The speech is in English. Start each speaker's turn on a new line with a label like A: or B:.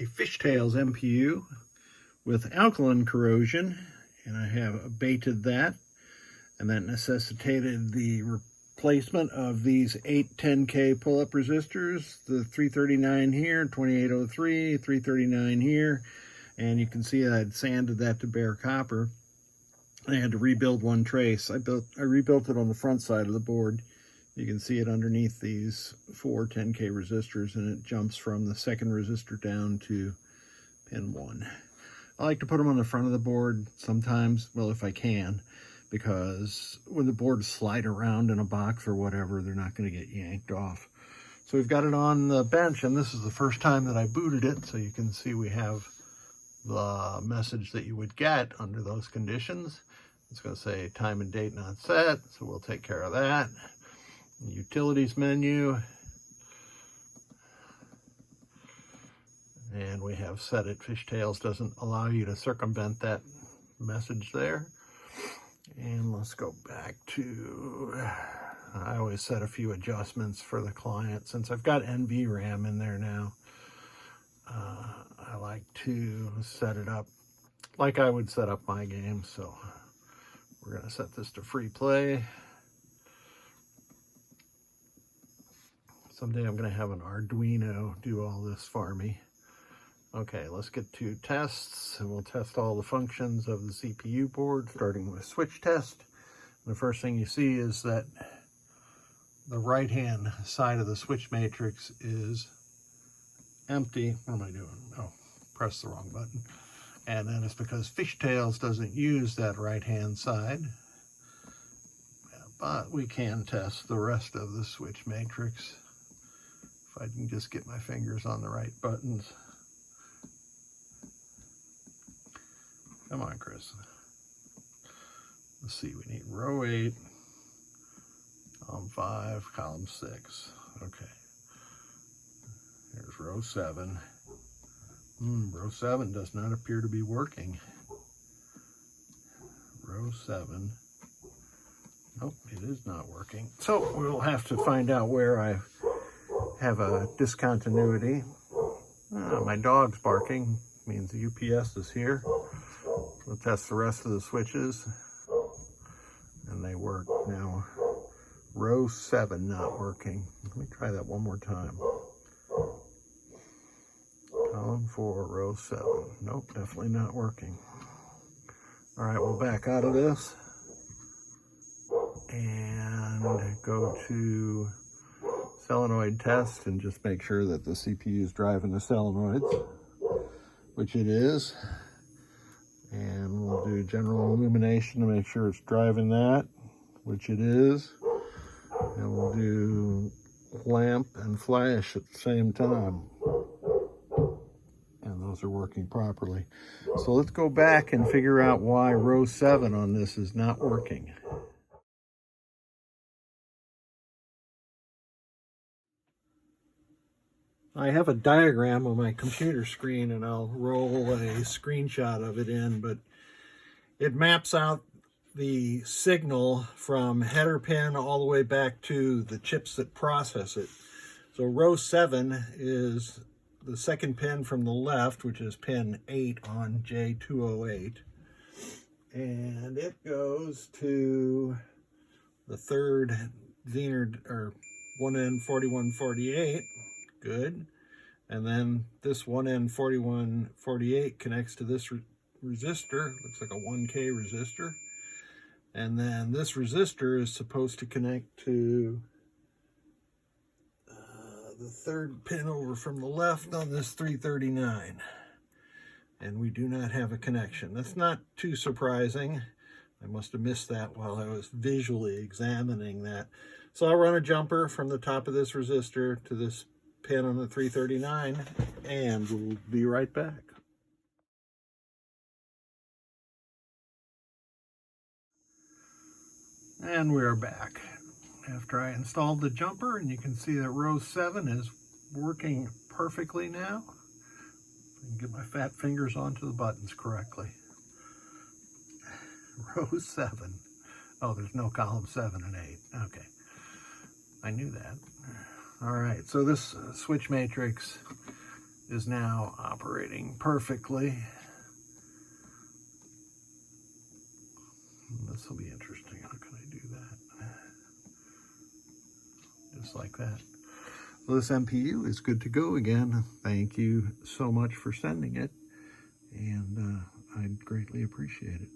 A: a FishTales MPU with alkaline corrosion, and I have abated that, and that necessitated the replacement of these 8 10K pull-up resistors, the 339 here, 2803, 339 here, and you can see I had sanded that to bare copper. I had to rebuild one trace. I rebuilt it on the front side of the board. You can see it underneath these 4 10K resistors, and it jumps from the second resistor down to pin 1. I like to put them on the front of the board sometimes, well, if I can, because when the boards slide around in a box or whatever, they're not going to get yanked off. So we've got it on the bench, and this is the first time that I booted it, so you can see we have the message that you would get under those conditions. It's going to say time and date not set, so we'll take care of that. The utilities menu, and we have set it. FishTales doesn't allow you to circumvent that message there. And let's go back to, I always set a few adjustments for the client. Since I've got NVRAM in there now, I like to set it up like I would set up my game. So we're going to set this to free play. Someday I'm going to have an Arduino do all this for me. Okay, let's get to tests, and we'll test all the functions of the CPU board, starting with switch test. And the first thing you see is that the right-hand side of the switch matrix is empty. What am I doing? Oh, press the wrong button. And then it's because FishTales doesn't use that right-hand side. But we can test the rest of the switch matrix. If I can just get my fingers on the right buttons. Come on, Chris. Let's see, we need row 8, column 5, column 6. Okay. Here's row 7. Row 7 does not appear to be working. Row 7. Nope, it is not working. So we'll have to find out where I have a discontinuity. My dog's barking, means the UPS is here. We'll test the rest of the switches, and they work. Now, row 7 not working. Let me try that one more time. Column 4, row 7. Nope, definitely not working. All right, we'll back out of this and go to solenoid test and just make sure that the CPU is driving the solenoids, which it is. And we'll do general illumination to make sure it's driving that, which it is. And we'll do lamp and flash at the same time. And those are working properly. So let's go back and figure out why row 7 on this is not working. I have a diagram on my computer screen, and I'll roll a screenshot of it in, but it maps out the signal from header pin all the way back to the chips that process it. So row 7 is the second pin from the left, which is pin 8 on J208. And it goes to the third Zener, or 1N4148. Good. And then this 1N4148 connects to this resistor. Looks like a 1K resistor. And then this resistor is supposed to connect to the third pin over from the left on this 339. And we do not have a connection. That's not too surprising. I must have missed that while I was visually examining that. So I'll run a jumper from the top of this resistor to this pin on the 339, and we'll be right back. And we're back after I installed the jumper, and you can see that row 7 is working perfectly now. I can get my fat fingers onto the buttons correctly. Row 7. Oh, there's no column 7 and 8. Okay. I knew that. All right, so this switch matrix is now operating perfectly. This will be interesting. How can I do that? Just like that. Well, this MPU is good to go again. Thank you so much for sending it, and I'd greatly appreciate it.